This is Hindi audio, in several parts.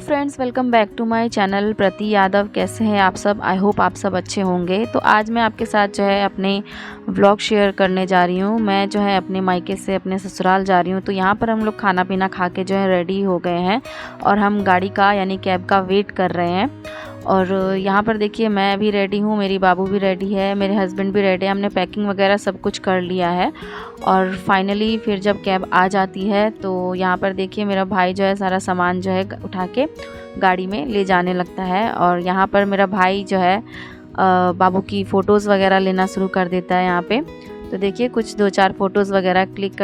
Friends, welcome back to my channel Priti Yadav. कैसे हैं आप सब? आई होप आप सब अच्छे होंगे। तो आज मैं आपके साथ जो है अपने व्लॉग शेयर करने जा रही हूँ। मैं जो है अपने मायके से अपने ससुराल जा रही हूँ। तो यहाँ पर हम लोग खाना पीना खा के जो है रेडी हो गए हैं और हम गाड़ी का यानी कैब का वेट कर रहे हैं। और यहाँ पर देखिए मैं भी रेडी हूँ, मेरी बाबू भी रेडी है, मेरे हस्बैंड भी रेडी है। हमने पैकिंग वगैरह सब कुछ कर लिया है। और फाइनली फिर जब कैब आ जाती है तो यहाँ पर देखिए मेरा भाई जो है सारा सामान जो है उठा के गाड़ी में ले जाने लगता है। और यहाँ पर मेरा भाई जो है बाबू की फ़ोटोज़ वगैरह लेना शुरू कर देता है यहाँ पे। तो देखिए कुछ 2-4 फ़ोटोज़ वगैरह क्लिक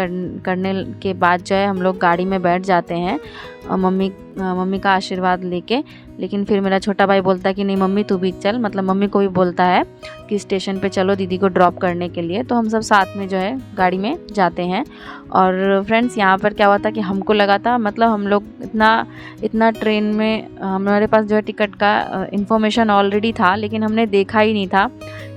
करने के बाद जो है हम लोग गाड़ी में बैठ जाते हैं और मम्मी का आशीर्वाद लेके। लेकिन फिर मेरा छोटा भाई बोलता है कि नहीं मम्मी तू भी चल, मतलब मम्मी को भी बोलता है कि स्टेशन पे चलो दीदी को ड्रॉप करने के लिए। तो हम सब साथ में जो है गाड़ी में जाते हैं। और फ्रेंड्स यहाँ पर क्या हुआ था कि हमको लगा था, मतलब हम लोग इतना ट्रेन में हमारे पास जो है टिकट का इन्फॉर्मेशन ऑलरेडी था, लेकिन हमने देखा ही नहीं था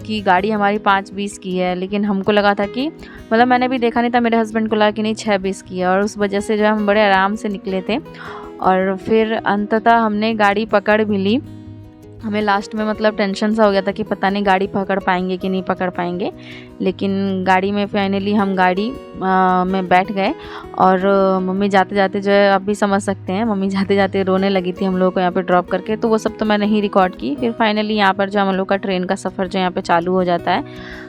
कि गाड़ी हमारी 5:20 की है। लेकिन हमको लगा था कि, मतलब मैंने भी देखा नहीं था, मेरे हस्बैंड को लगा कि नहीं 6:20 की है। और उस वजह से जो है हम बड़े आराम से निकले थे और फिर अंततः हमने गाड़ी पकड़ भी ली। हमें लास्ट में मतलब टेंशन सा हो गया था कि पता नहीं गाड़ी पकड़ पाएंगे कि नहीं पकड़ पाएंगे। लेकिन गाड़ी में फाइनली हम गाड़ी में बैठ गए। और मम्मी जाते जाते जो है आप भी समझ सकते हैं, मम्मी जाते जाते रोने लगी थी हम लोगों को यहाँ पे ड्रॉप करके। तो वो सब तो मैं नहीं रिकॉर्ड की। फिर फाइनली यहाँ पर जो हम लोग का ट्रेन का सफ़र जो यहाँ पे चालू हो जाता है।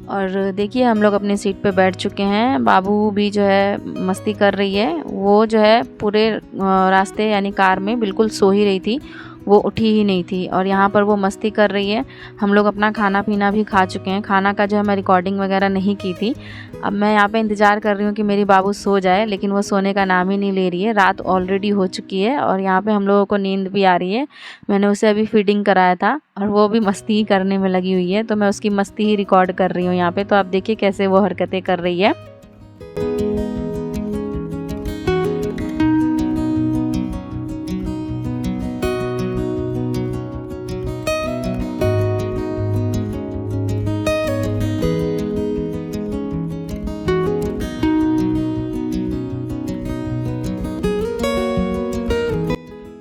और देखिए हम लोग अपनी सीट पे बैठ चुके हैं। बाबू भी जो है मस्ती कर रही है। वो जो है पूरे रास्ते यानी कार में बिल्कुल सो ही रही थी, वो उठी ही नहीं थी। और यहाँ पर वो मस्ती कर रही है। हम लोग अपना खाना पीना भी खा चुके हैं। खाना का जो है मैं रिकॉर्डिंग वगैरह नहीं की थी। अब मैं यहाँ पे इंतज़ार कर रही हूँ कि मेरी बाबू सो जाए, लेकिन वो सोने का नाम ही नहीं ले रही है। रात ऑलरेडी हो चुकी है और यहाँ पे हम लोगों को नींद भी आ रही है। मैंने उसे अभी फीडिंग कराया था और वो भी मस्ती ही करने में लगी हुई है। तो मैं उसकी मस्ती ही रिकॉर्ड कर रही हूँ यहाँ पे। तो आप देखिए कैसे वो हरकतें कर रही है।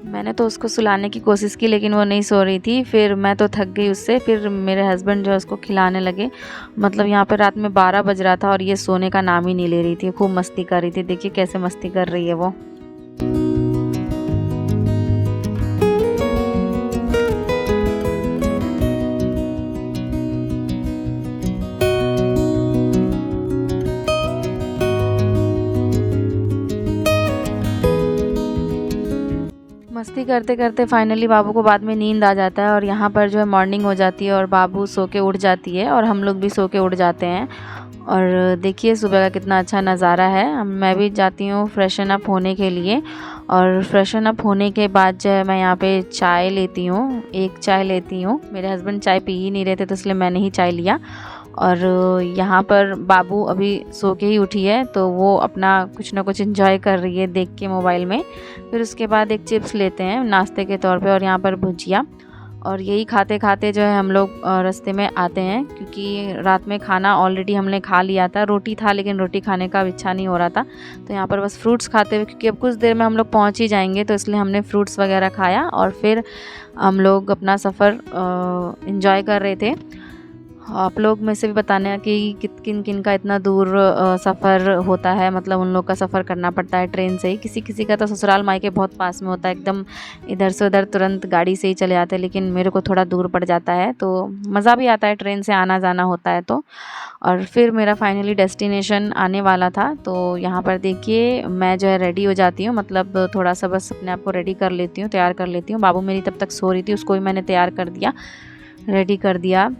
मैंने तो उसको सुलाने की कोशिश की लेकिन वो नहीं सो रही थी। फिर मैं तो थक गई उससे। फिर मेरे हस्बैंड जो है उसको खिलाने लगे। मतलब यहाँ पर रात में 12 बज रहा था और ये सोने का नाम ही नहीं ले रही थी, खूब मस्ती कर रही थी। देखिए कैसे मस्ती कर रही है वो। मस्ती करते करते फाइनली बाबू को बाद में नींद आ जाता है। और यहाँ पर जो है मॉर्निंग हो जाती है और बाबू सो के उठ जाती है और हम लोग भी सो के उठ जाते हैं। और देखिए सुबह का कितना अच्छा नज़ारा है। मैं भी जाती हूँ फ्रेशन अप होने के लिए। और फ्रेशन अप होने के बाद जो है मैं यहाँ पे चाय लेती हूँ, एक चाय लेती हूँ। मेरे हस्बैंड चाय पी ही नहीं रहे थे तो इसलिए मैंने ही चाय लिया। और यहाँ पर बाबू अभी सो के ही उठी है तो वो अपना कुछ ना कुछ एंजॉय कर रही है देख के मोबाइल में। फिर उसके बाद एक चिप्स लेते हैं नाश्ते के तौर पे और यहाँ पर भुजिया। और यही खाते खाते जो है हम लोग रास्ते में आते हैं, क्योंकि रात में खाना ऑलरेडी हमने खा लिया था। रोटी था लेकिन रोटी खाने का इच्छा नहीं हो रहा था। तो यहाँ पर बस फ्रूट्स खाते हुए, क्योंकि अब कुछ देर में हम लोग पहुँच ही जाएंगे, तो इसलिए हमने फ्रूट्स वगैरह खाया और फिर हम लोग अपना सफ़र एंजॉय कर रहे थे। आप लोग में से भी बताना कि किन किन का इतना दूर सफ़र होता है, मतलब उन लोग का सफ़र करना पड़ता है ट्रेन से ही। किसी किसी का तो ससुराल मायके बहुत पास में होता है, एकदम इधर से उधर तुरंत गाड़ी से ही चले जाते हैं। लेकिन मेरे को थोड़ा दूर पड़ जाता है तो मज़ा भी आता है, ट्रेन से आना जाना होता है तो। और फिर मेरा फाइनली डेस्टिनेशन आने वाला था। तो यहाँ पर देखिए मैं जो है रेडी हो जाती हूँ, मतलब थोड़ा सा बस अपने आप को रेडी कर लेती हूँ, तैयार कर लेती हूँ। बाबू मेरी तब तक सो रही थी, उसको भी मैंने तैयार कर दिया, रेडी कर दिया।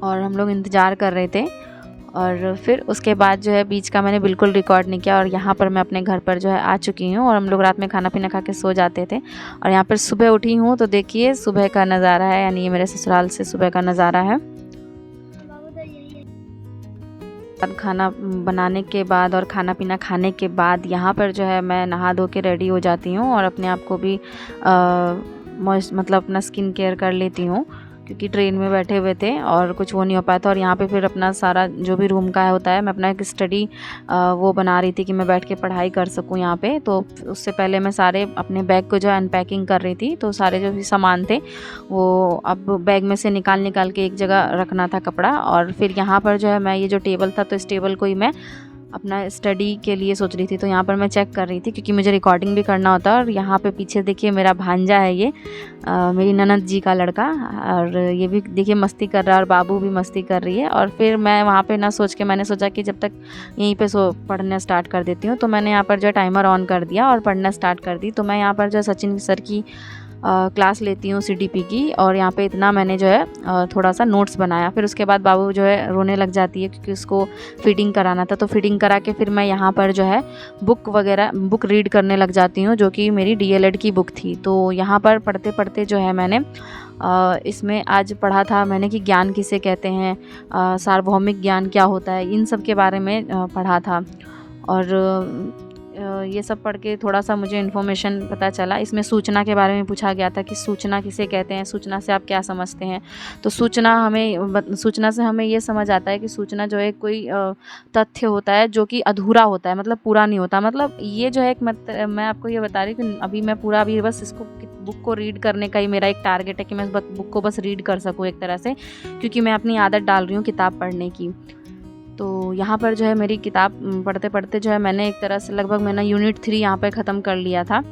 और हम लोग इंतज़ार कर रहे थे। और फिर उसके बाद जो है बीच का मैंने बिल्कुल रिकॉर्ड नहीं किया। और यहाँ पर मैं अपने घर पर जो है आ चुकी हूँ और हम लोग रात में खाना पीना खा के सो जाते थे। और यहाँ पर सुबह उठी हूँ तो देखिए सुबह का नज़ारा है, यानी ये मेरे ससुराल से सुबह का नज़ारा है। खाना बनाने के बाद और खाना पीना खाने के बाद यहाँ पर जो है मैं नहा धो के रेडी हो जाती हूँ और अपने आप को भी मतलब अपना स्किन केयर कर लेती हूँ। क्योंकि ट्रेन में बैठे हुए थे और कुछ वो नहीं हो पाया था। और यहाँ पे फिर अपना सारा जो भी रूम का होता है, मैं अपना एक स्टडी वो बना रही थी कि मैं बैठ के पढ़ाई कर सकूँ यहाँ पे। तो उससे पहले मैं सारे अपने बैग को जो है अनपैकिंग कर रही थी। तो सारे जो भी सामान थे वो अब बैग में से निकाल के एक जगह रखना था कपड़ा। और फिर यहाँ पर जो है मैं ये जो टेबल था, तो इस टेबल को ही मैं अपना स्टडी के लिए सोच रही थी। तो यहाँ पर मैं चेक कर रही थी क्योंकि मुझे रिकॉर्डिंग भी करना होता है। और यहाँ पे पीछे देखिए मेरा भांजा है, ये मेरी ननद जी का लड़का, और ये भी देखिए मस्ती कर रहा है और बाबू भी मस्ती कर रही है। और फिर मैं वहाँ पे ना सोच के मैंने सोचा कि जब तक यहीं पे पढ़ना स्टार्ट कर देती हूँ। तो मैंने यहाँ पर जो है टाइमर ऑन कर दिया और पढ़ना स्टार्ट कर दी। तो मैं यहाँ पर जो है सचिन सर की क्लास लेती हूँ CDP की। और यहाँ पे इतना मैंने जो है थोड़ा सा नोट्स बनाया। फिर उसके बाद बाबू जो है रोने लग जाती है क्योंकि उसको फीडिंग कराना था। तो फीडिंग करा के फिर मैं यहाँ पर जो है बुक रीड करने लग जाती हूँ, जो कि मेरी DLED की बुक थी। तो यहाँ पर पढ़ते पढ़ते जो है मैंने इसमें आज पढ़ा था मैंने कि ज्ञान किसे कहते हैं, सार्वभौमिक ज्ञान क्या होता है, इन सब के बारे में पढ़ा था। और ये सब पढ़ के थोड़ा सा मुझे इन्फॉर्मेशन पता चला। इसमें सूचना के बारे में पूछा गया था कि सूचना किसे कहते हैं, सूचना से आप क्या समझते हैं। तो सूचना से हमें ये समझ आता है कि सूचना जो है कोई तथ्य होता है जो कि अधूरा होता है, मतलब पूरा नहीं होता। मतलब ये जो है एक मैं आपको ये बता रही हूँ कि अभी मैं पूरा अभी बस इसको बुक को रीड करने का ही मेरा एक टारगेट है कि मैं बुक को बस रीड कर सकूँ एक तरह से, क्योंकि मैं अपनी आदत डाल रही हूँ किताब पढ़ने की। तो यहाँ पर जो है मेरी किताब पढ़ते पढ़ते जो है मैंने एक तरह से लगभग मैंने यूनिट 3 यहाँ पर ख़त्म कर लिया था।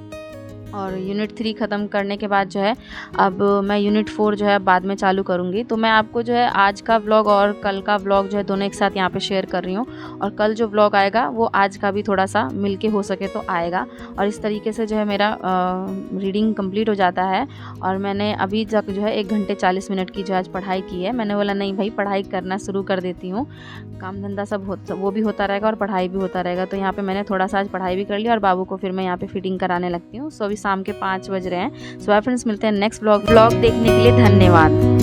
और यूनिट 3 ख़त्म करने के बाद जो है अब मैं यूनिट 4 जो है बाद में चालू करूँगी। तो मैं आपको जो है आज का व्लॉग और कल का व्लॉग जो है दोनों एक साथ यहाँ पे शेयर कर रही हूँ। और कल जो व्लॉग आएगा वो आज का भी थोड़ा सा मिलके हो सके तो आएगा। और इस तरीके से जो है मेरा रीडिंग कंप्लीट हो जाता है। और मैंने अभी तक जो है 1 घंटे 40 मिनट की जो आज पढ़ाई की है। मैंने बोला नहीं भाई, पढ़ाई करना शुरू कर देती हूँ, काम धंधा सब वो भी होता रहेगा और पढ़ाई भी होता रहेगा। तो यहाँ पर मैंने थोड़ा सा आज पढ़ाई भी कर लिया और बाबू को फिर मैं यहाँ पर फीडिंग कराने लगती हूँ। सो अभी शाम के 5 बज रहे हैं। सो फ्रेंड्स, मिलते हैं नेक्स्ट व्लॉग देखने के लिए। धन्यवाद।